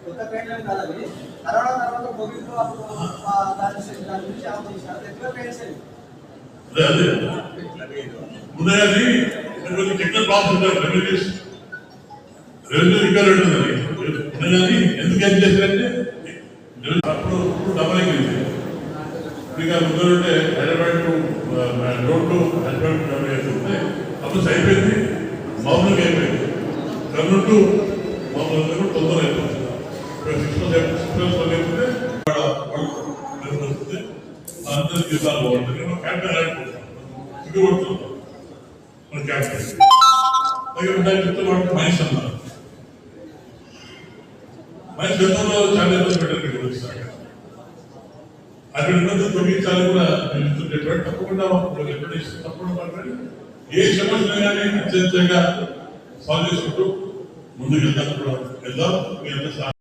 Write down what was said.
కొత్త ట్రైన్లు కాదు అవి. కరోనా తర్వాత కోవిడ్ లో అప్పుడు దాని గురించి ఆలోచించారు. రెగ్యులర్ ట్రైన్స్ ఉన్నది టెక్నికల్ ప్రాబ్లమ్స్ ఉంటాయి. రెవెన్యూ రికవరీ ఉన్నది. ఉన్నది ఎందుకు ఏం చేశారంటే అప్పుడు డబల్ అయింది. ఇక ముందు ఉంటే Hyderabad to road to Hyderabad double అవుతుంటే అప్పుడు అయిపోయింది. మామూలుగా అయిపోయింది. కర్నూలు టు మామూలు తొందర అయిపోతుంది. 6 months అయిపోతే అందరి జీతాలు బాగుంటుంది. క్యాపిటల్ ఆడిపోతాం సిగ్గుపడుతున్నాం మన క్యాపిటల్ చెప్తే మనిషి అన్నారు. మనిషి గతంలో చాలా ఇబ్బంది పెట్టారు. అక్కడ ఉన్నది తొలగించాలి కూడా తప్పకుండా తప్పకుండా మాట్లాడి ఏ సమస్య కానీ అత్యంతంగా సాల్వ్ చేసుకుంటూ ముందుకు వెళ్దాం.